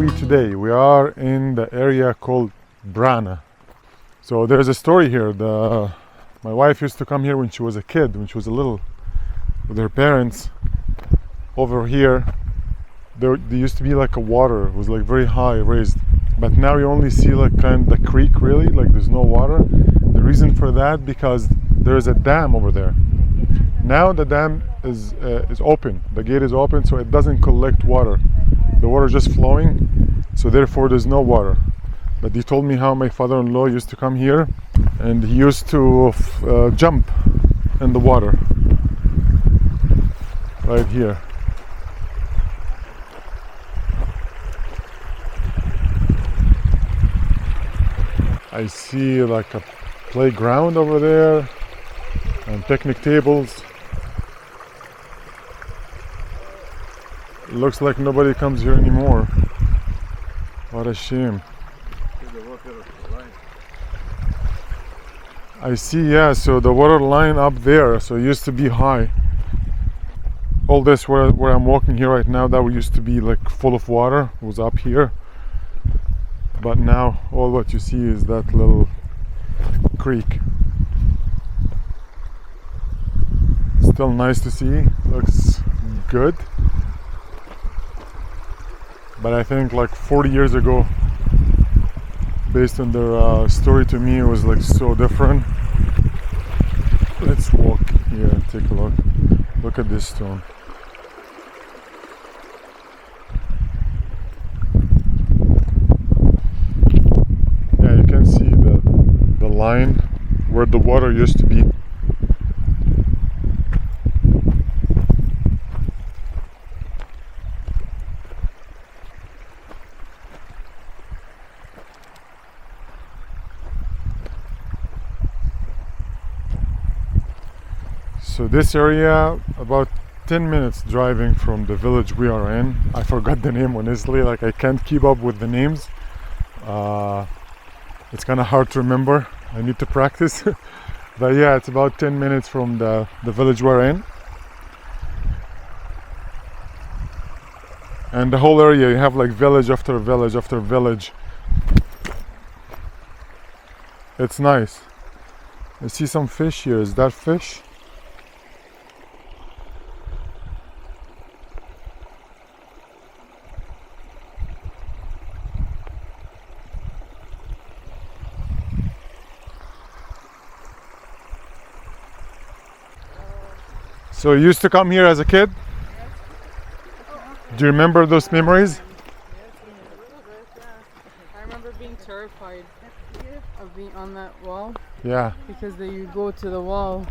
we today? We are in the area called Brana. So there's a story here. My wife used to come here when she was a kid, when she was a little, with her parents. Over here, there used to be like a water. It was like very high, raised. But now you only see like kind of the creek, really, like there's no water. The reason for that, because there is a dam over there. Now the dam is open. The gate is open, so it doesn't collect water. The water is just flowing, so therefore there's no water. But he told me how my father-in-law used to come here, and he used to jump in the water. Right here. I see like a playground over there and picnic tables. It looks like nobody comes here anymore. What a shame. I see, yeah, so the water line up there, so it used to be high. All this where I'm walking here right now, that used to be like full of water, was up here. But now all what you see is that little creek. Still nice to see, looks good. But I think like 40 years ago, based on their story to me, it was like so different. Let's walk here and take a look. Look at this stone. Yeah, you can see the line where the water used to be. So this area, about 10 minutes driving from the village we are in. I forgot the name, honestly, like I can't keep up with the names. It's kind of hard to remember. I need to practice. But yeah, it's about 10 minutes from the village we're in. And the whole area, you have like village after village after village. It's nice. I see some fish here. Is that fish? So you used to come here as a kid? Do you remember those memories? Yes, a little bit, yeah. I remember being terrified of being on that wall. Yeah. Because you go to the wall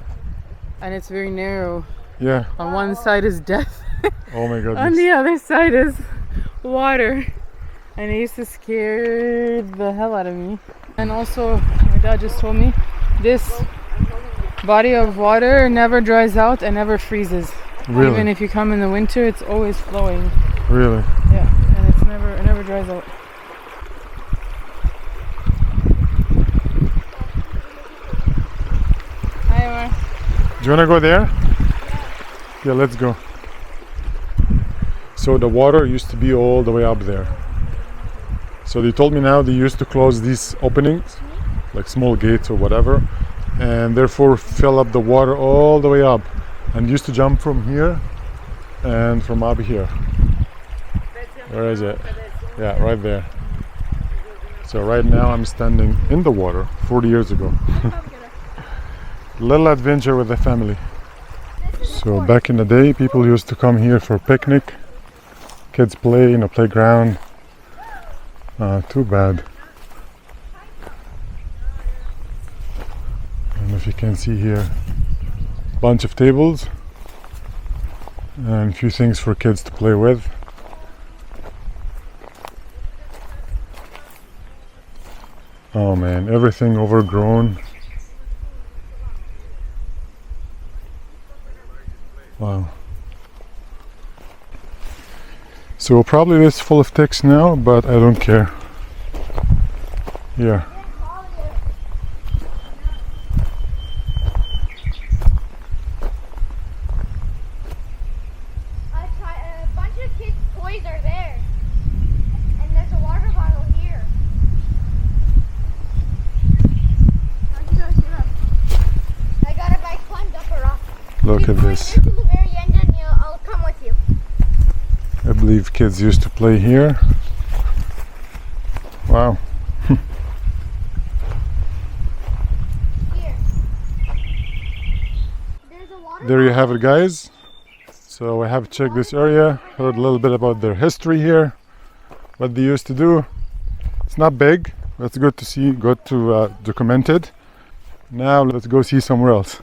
and it's very narrow. Yeah. On one side is death. Oh my goodness. On the other side is water. And it used to scare the hell out of me. And also, my dad just told me, this body of water never dries out and never freezes. Really? Even if you come in the winter, it's always flowing. Really? Yeah, and it never dries out. Hi, Omar. Do you want to go there? Yeah, let's go. So the water used to be all the way up there. So they told me now they used to close these openings, like small gates or whatever, and therefore fill up the water all the way up, and used to jump from here and from up here. Where is it? Yeah, right there. So right now I'm standing in the water 40 years ago. Little adventure with the family. So back in the day, people used to come here for a picnic. Kids play in a playground. Too bad. And if you can see here, bunch of tables and a few things for kids to play with. Oh man, everything overgrown. Wow. So probably this is full of ticks now, but I don't care. Yeah. A bunch of kids' toys are there. And the Look at this. To the very end and I'll come with you. I believe kids used to play here. Wow. Here. There's a water. There you have it, guys. So I have checked this area, heard a little bit about their history here, what they used to do. It's not big, that's good to see, good to document it. Now let's go see somewhere else.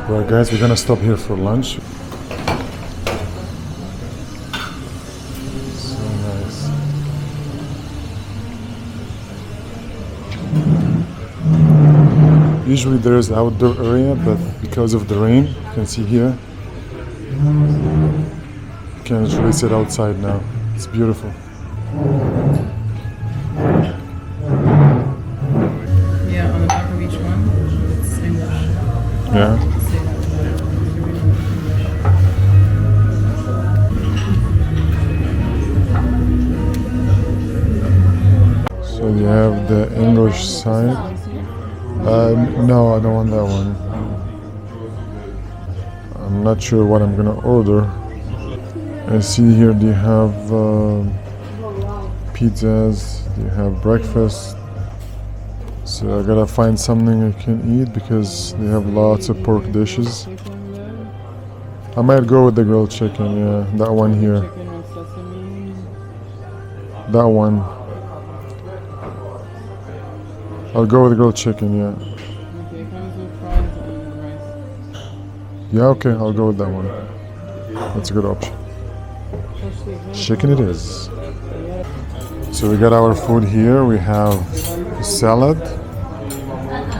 Right, guys, we're gonna stop here for lunch. So nice. Usually there's outdoor area, but because of the rain, you can see here, you can't really sit outside now. It's beautiful. Yeah, on the back of each one, it's English. Yeah. So you have the English side. No, I don't want that one. I'm not sure what I'm gonna order. I see here they have pizzas, they have breakfast. So I gotta find something I can eat because they have lots of pork dishes. I might go with the grilled chicken, yeah, that one here. Chicken with sesame. That one. I'll go with the grilled chicken, yeah. Okay, it comes with fries and rice. Yeah, okay, I'll go with that one. That's a good option. Chicken it is. So we got our food here. We have salad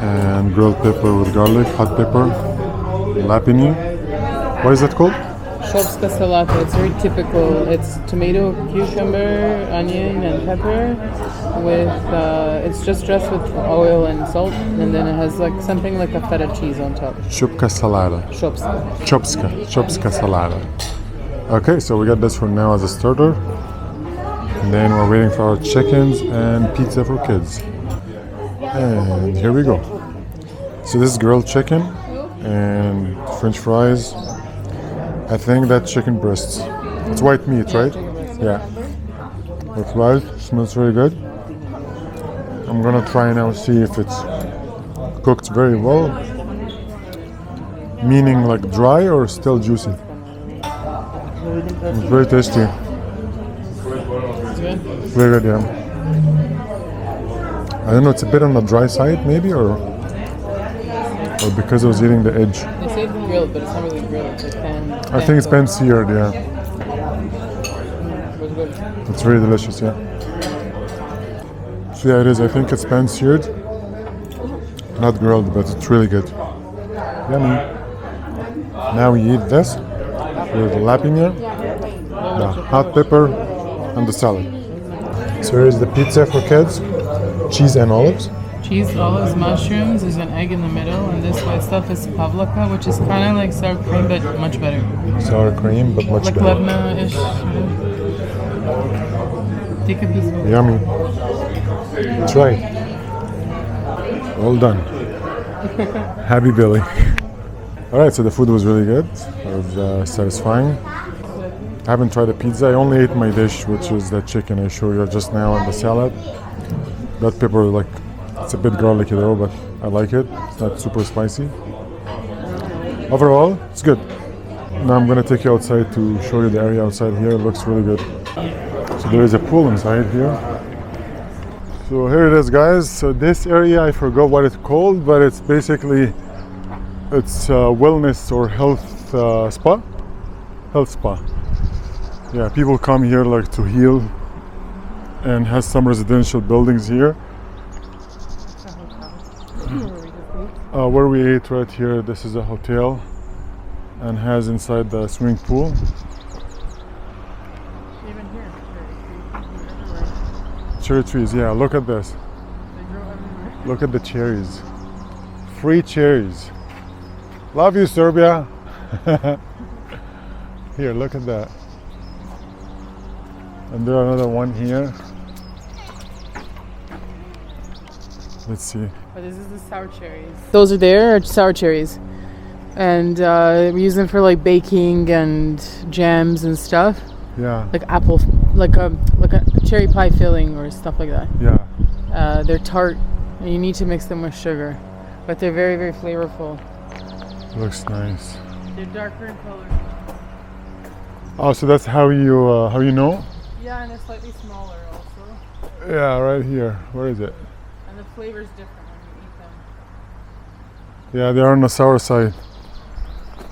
and grilled pepper with garlic, hot pepper, lapini. What is that called? Shopska salata, it's very typical. It's tomato, cucumber, onion, and pepper with, it's just dressed with oil and salt, and then it has like something like a feta cheese on top. Shupka salada. Shopska. Chopska salada. Okay, so we got this for now as a starter. And then we're waiting for our chickens and pizza for kids. And here we go. So this is grilled chicken and French fries. I think that's chicken breasts. It's white meat, right? Yeah. That's right. Smells very good. I'm gonna try now see if it's cooked very well. Meaning like dry or still juicy. It's very tasty. Very good, yeah. I don't know, it's a bit on the dry side maybe, or because I was eating the edge. They say it's grilled, but it's not really grilled. It's like pan. I think it's pan seared, yeah. It was good. It's very delicious, yeah. So yeah, it is. I think it's pan seared, not grilled, but it's really good. Yummy. Now we eat this with the lapinha, the hot pepper, and the salad. So here's the pizza for kids, cheese and olives. Cheese, olives, mushrooms. There's an egg in the middle, and this white stuff is pavlaka, which is kind of like sour cream, but much better. Sour cream, but much Like better. Lebna-ish. Take a piece of it. Yummy. That's right. Well done. Happy Billy. Alright, so the food was really good. It was satisfying. I haven't tried the pizza. I only ate my dish, which was that chicken I showed you just now, and the salad. That pepper, like, it's a bit garlicky though, but I like it. It's not super spicy. Overall, it's good. Now I'm gonna take you outside to show you the area outside here. It looks really good. So there is a pool inside here. So here it is, guys. So this area, I forgot what it's called, but it's basically, it's wellness or health spa. Health spa. Yeah, people come here like to heal, and has some residential buildings here. Where we ate right here, this is a hotel, and has inside the swimming pool. Even here. Cherry trees, yeah, look at this. They grow everywhere. Look at the cherries. free cherries. Love you, Serbia. Here, look at that. And there's another one here. Let's see. But this is the sour cherries. Those are there, are sour cherries. And we use them for like baking and jams and stuff. Yeah. Like apple, like a cherry pie filling or stuff like that. Yeah. They're tart, and you need to mix them with sugar. But they're very, very flavorful. Looks nice. They're darker in color. Oh, so that's how you know? Yeah, and they're slightly smaller also. Yeah, right here. Where is it? And the flavor's different when you eat them. Yeah, they are on the sour side.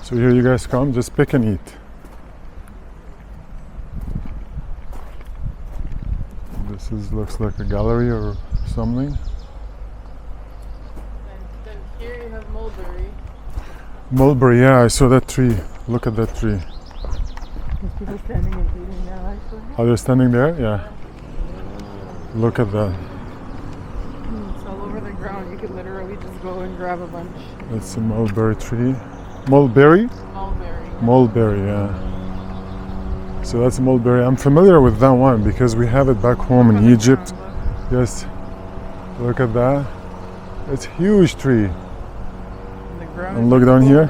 So here you guys come, just pick and eat. This looks like a gallery or something. And then here you have mulberry. Mulberry, yeah, I saw that tree. Look at that tree. There's people standing and eating now, actually. Oh, they're standing there? Yeah. Look at that. It's all over the ground. You could literally just go and grab a bunch. That's a mulberry tree. Mulberry? Mulberry. Mulberry, yeah. So that's mulberry. I'm familiar with that one because we have it back home in Egypt. Yes. Look at that. It's a huge tree. The ground And look down here.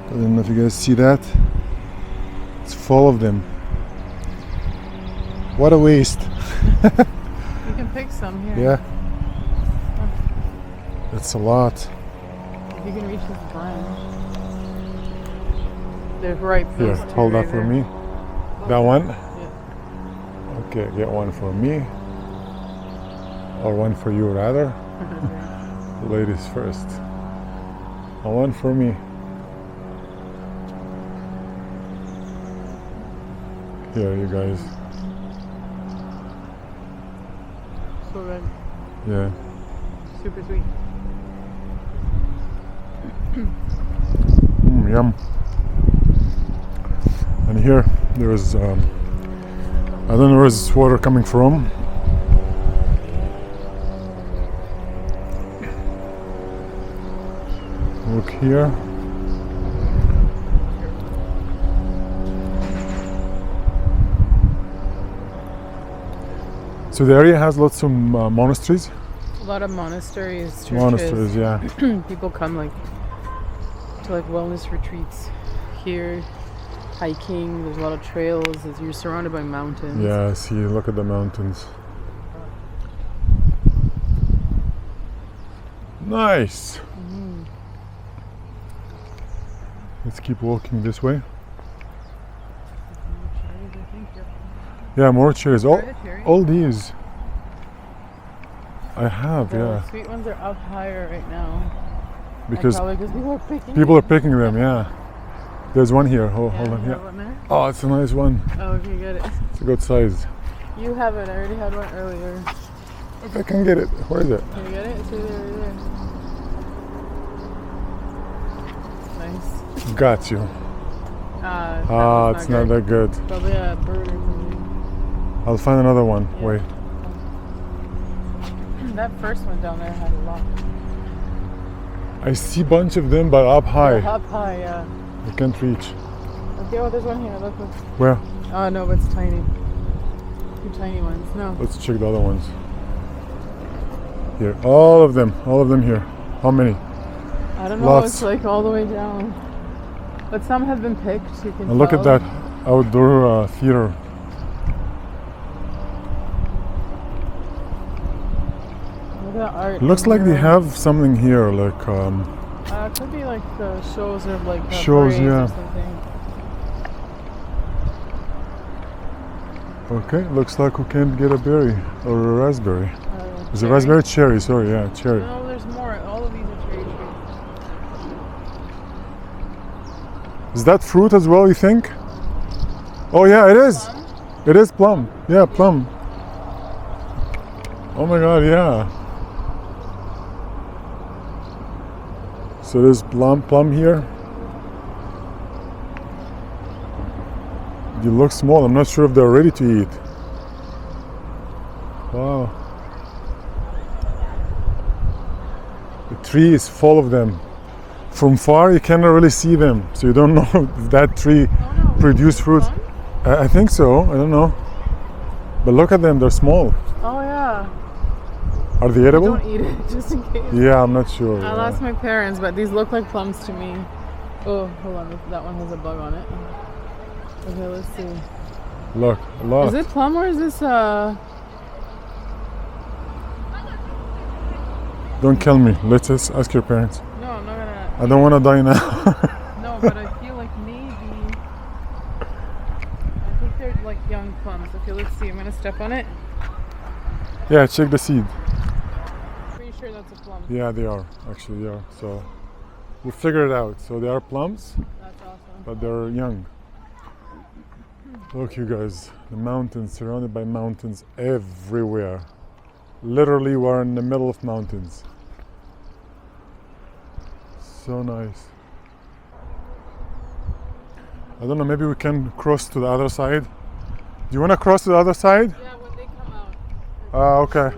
I don't know if you guys see that. It's full of them. What a waste. You can pick some here. Yeah. It's a lot. If you can reach this branch. They're ripe. Here, those two hold that right for there. me. That one? Yeah. Okay, get one for me. Or one for you, rather. Ladies first. And one for me. Here, you guys. So good. Yeah. Super sweet. Yum. And here, there's, I don't know where this water coming from. Look here. So the area has lots of monasteries. A lot of monasteries, churches. Monasteries, yeah. People come like to like wellness retreats here, hiking. There's a lot of trails. You're surrounded by mountains. Yeah, see, look at the mountains. Nice. Let's keep walking this way. Yeah, more cherries. All these. I have, The yeah. sweet ones are up higher right now. Because Probably because people are picking. people are picking them, yeah. There's one here. Hold on, you have yeah. one there? Oh, it's a nice one. Oh, okay, get it. It's a good size. You have it. I already had one earlier. If I can get it. Where is it? Can you get it? It's right there, right there. Nice. Got you. Ah, It's not that good. Probably a bird or something. I'll find another one. Yeah. Wait. That first one down there had a lot. I see a bunch of them, but up high. They're up high, yeah. I can't reach. Okay, oh, there's one here. Look. Where? Oh, no, but it's tiny. Two tiny ones. No. Let's check the other ones. Here. All of them here. How many? I don't know. Lots. It's like all the way down. But some have been picked. You can And look at tell. that outdoor theater. Look at the art. Looks in like they there. have something here, like It could be like shows or like Shows, parades yeah. or something. okay, looks like we can't get a berry or a raspberry. Is it Cherry? raspberry? Cherry, sorry, yeah, cherry. No, there's more. All of these are cherry trees. Is that fruit as well, you think? Oh yeah, it is. Plum? It is plum. Yeah, plum. Oh my god, yeah. So there's plum here. They look small. I'm not sure if they're ready to eat. Wow. tree is full of them. From far you cannot really see them, so you don't know if that tree produce fruits. I think so, I don't know. But look at them, they're small. Oh yeah. Are they edible? Don't eat it, just in case. Yeah, I'm not sure. I'll ask my parents, but these look like plums to me. Oh, hold on, that one has a bug on it. Okay, let's see. Look, a lot. Is it plum or is this Don't kill me. Let's just ask your parents. No, I'm not gonna. I don't want to die now. No, but I feel like maybe. I think they're like young plums. Okay, let's see. I'm gonna step on it. Yeah, check the seed. Pretty sure that's a plum. Yeah, they are. Actually, they are. So we'll figure it out. So they are plums, That's awesome. but they're young. Look, you guys, the mountains, surrounded by mountains everywhere. Literally, we're in the middle of mountains. So nice. I don't know, maybe we can cross to the other side. Do you want to cross to the other side? Yeah, when they come out. Okay.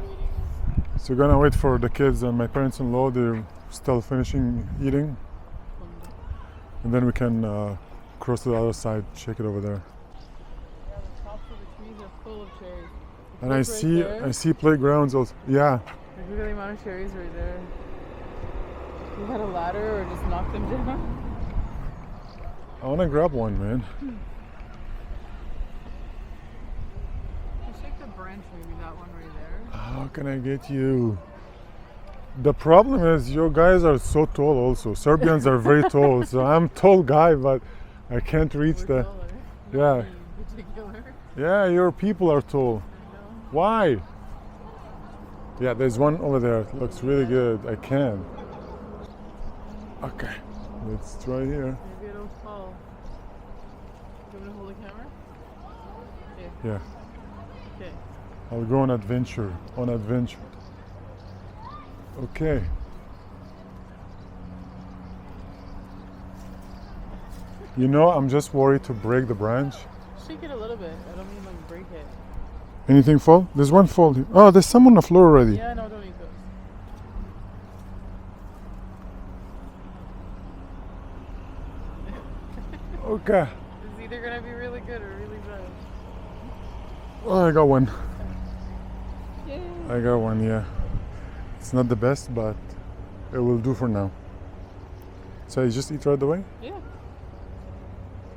So we're gonna wait for the kids and my parents-in-law. They're still finishing eating. And then we can cross to the other side, check it over there. Yeah, the tops of the trees are full of cherries. And Look right there. I see playgrounds also. Yeah. Like, look at the amount of cherries right there. You had a ladder or just knock them down? I wanna grab one, man. Let's take the branch, maybe that one right there. How can I get you? The problem is you guys are so tall also. Serbians are very tall. So I'm a tall guy, but I can't reach We're the... taller. Yeah. Not me in particular. Yeah, your people are tall. I know. Why? Yeah, there's one over there. It looks really good. I can. Okay, let's try here. Maybe it'll fall. Do you want me to hold the camera? Okay. Yeah, Okay. I'll go on adventure. On adventure. Okay. You know, I'm just worried to break the branch. Shake it a little bit. I don't mean like break it. Anything fall? There's one fall here. Oh, there's some on the floor already. Yeah, no, don't eat those. Okay. It's either gonna be really good or really bad. Oh, I got one. Yay! I got one, yeah. It's not the best, but it will do for now. So you just eat right away? Yeah.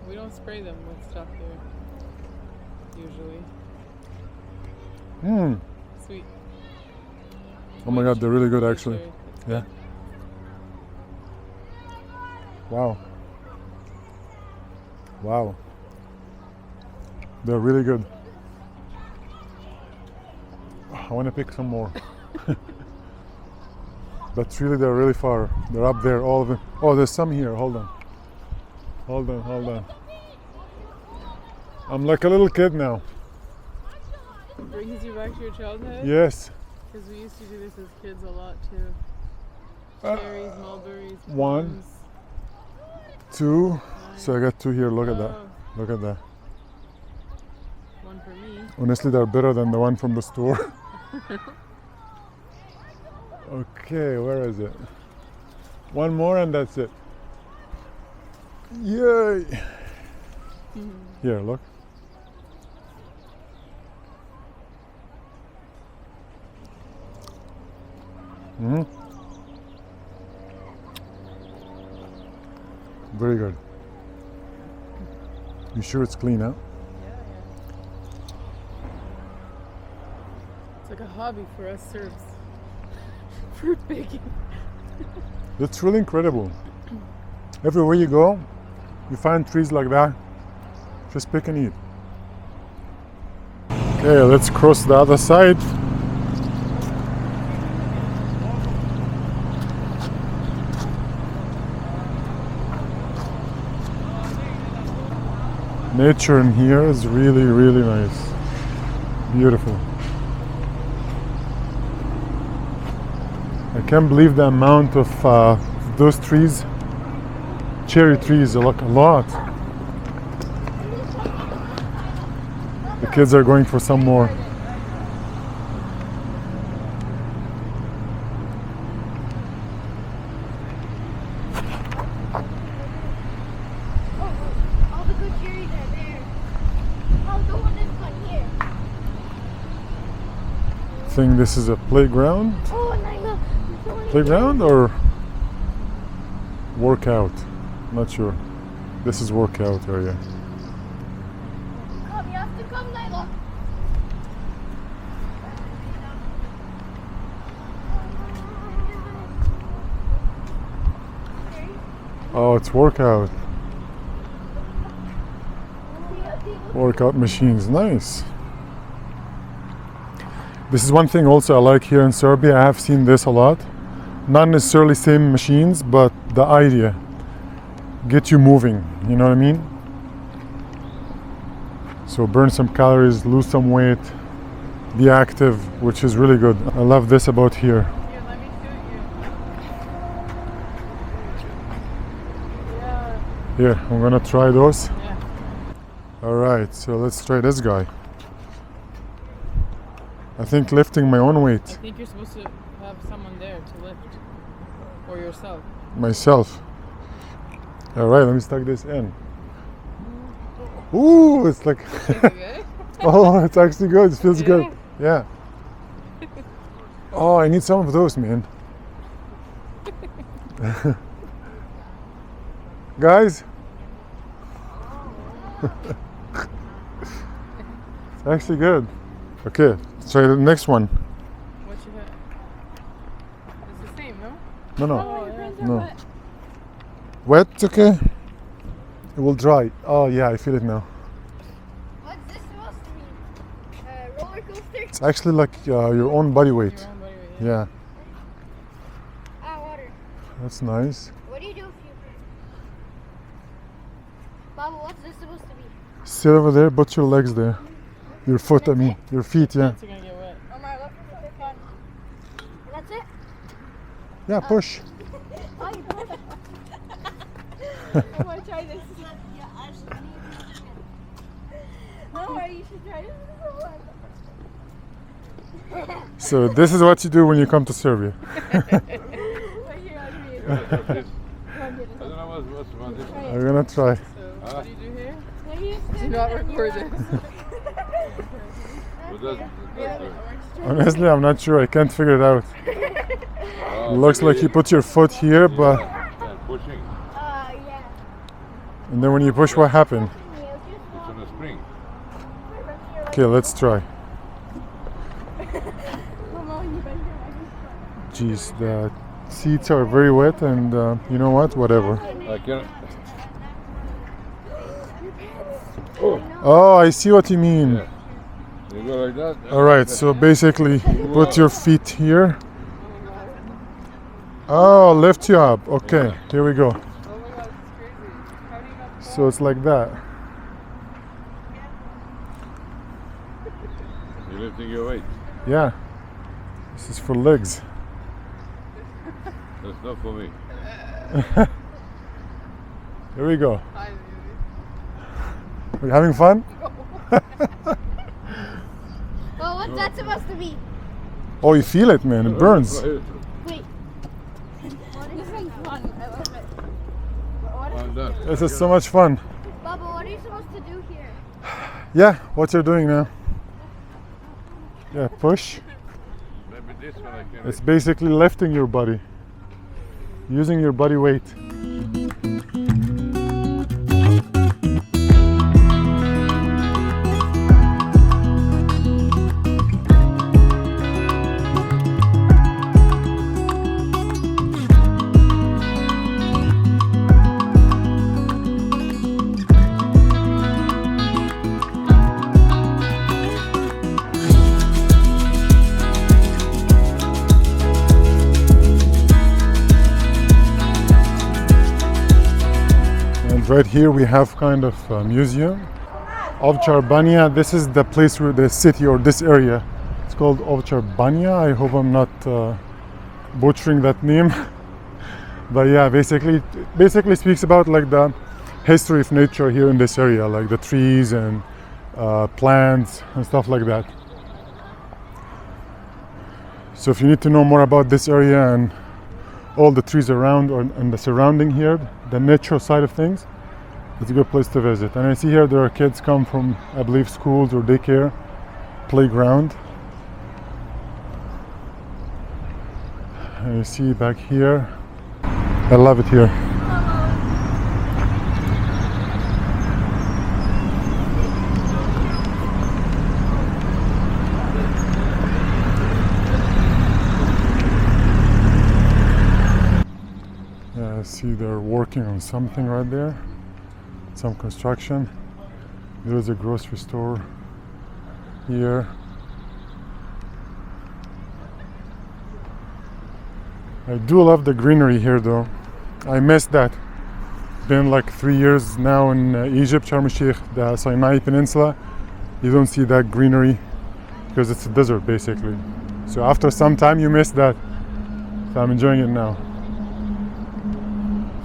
We don't spray them with stuff there. Usually. Mmm. Sweet. Oh my god, they're really good Sweet actually. cherry. It's Yeah. Wow. Wow. They're really good. I want to pick some more. But really, they're really far. They're up there, all of them. Oh, there's some here. Hold on. Hold on, hold on. I'm like a little kid now. It brings you back to your childhood? Yes. Because we used to do this as kids a lot too. Cherries, mulberries, one. plums. 2. So I got 2 here. Look at that. Oh, Look at that. one for me. Honestly, they're better than the one from the store. Okay, where is it? One more and that's it. Yay! Here, look. Mm-hmm. Very good. You sure it's clean, huh? Yeah. It's like a hobby for us Serbs. Fruit picking. That's really incredible. Everywhere you go, you find trees like that. Just pick and eat. Okay, let's cross the other side. Nature in here is really, really nice. Beautiful. I can't believe the amount of those trees. Cherry trees, look, a lot. The kids are going for some more. think this is a playground. Oh, Naila. Playground or workout? Not sure. This is workout area. Come, you have to come, Naila. Oh, it's workout. Workout machines, nice. This is one thing also I like here in Serbia. I have seen this a lot. Not necessarily same machines, but the idea. Get you moving, you know what I mean? So burn some calories, lose some weight, be active, which is really good. I love this about here. Here, let me shoot you. Yeah. Here, I'm gonna try those. Yeah. Alright, so let's try this guy. I think lifting my own I weight, think you're supposed to have someone there to lift. Or yourself. myself. Alright, let me stuck this in. Ooh, it's like, Is it good? oh, it's actually good, it feels Yeah. good. Yeah. Oh, I need some of those, man. Guys? It's actually good. Okay, let's try the next one. What you have? It's the same, no? No, no. Oh, yeah. No. Wet, okay? It will dry. Oh, yeah, I feel it now. What's this supposed to be? Roller coaster? It's actually like your own body weight. Your own body weight, Yeah, Ah, water. that's nice. What do you do if you... Baba, what's this supposed to be? Sit over there, put your legs there. Your foot, I mean. Your feet, yeah. It's gonna get wet. Oh my, look. That's it? Yeah, push. Oh, you put it. I want to try this. No, you should try this. So this is what you do when you come to Serbia. Right here on me. I don't know what's about this. I'm gonna try. So, what do you do here? No, you just Do stand not there and you record run. this. But that's Honestly, I'm not sure. I can't figure it out. It looks like you put your foot here, but pushing. Yeah. and then when you push, what happened? It's on a spring. Okay, let's try. Jeez, the seats are very wet, and you know what? Whatever. I can. Oh, I see what you mean. Yeah. You go like that. All right, so basically, put your feet here. Oh, lift you up. Okay, here we go. Oh my god, this is crazy. How do you not So it's like that. You're lifting your weight. Yeah. This is for legs. That's not for me. Here we go. Hi, Are you having fun? Well, what's that supposed to be? Oh, you feel it, man. It burns. Wait. This one's fun. I love it. On that. This is so much fun. Baba, what are you supposed to do here? Yeah, what you're doing now. Yeah, push. Maybe this one I can. It's basically lifting your body. Using your body weight. Right here we have kind of a museum. Ovčar Banja, this is the place where the city or this area. It's called Ovčar Banja. I hope I'm not butchering that name. But yeah, basically speaks about like the history of nature here in this area, like the trees and plants and stuff like that. So if you need to know more about this area and all the trees around and the surrounding here, the natural side of things, it's a good place to visit. And I see here there are kids come from, I believe, schools or daycare, playground. And you see back here, I love it here. Yeah, I see they're working on something right there, some construction. There is a grocery store here. I do love the greenery here though. I miss that. Been like 3 years now in Egypt, Sharm el-Sheikh, the Sinai Peninsula. You don't see that greenery because it's a desert basically. So after some time you miss that. So I'm enjoying it now.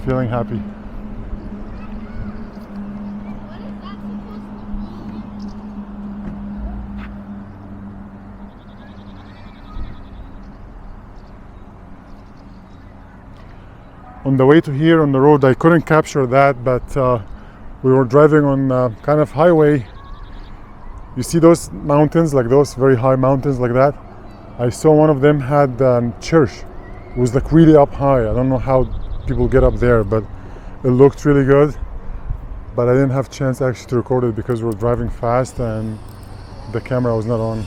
Feeling happy. On the way to here on the road, I couldn't capture that, but we were driving on kind of highway. You see those mountains, like those very high mountains like that? I saw one of them had a church. It was like really up high. I don't know how people get up there, but it looked really good. But I didn't have a chance actually to record it because we were driving fast and the camera was not on.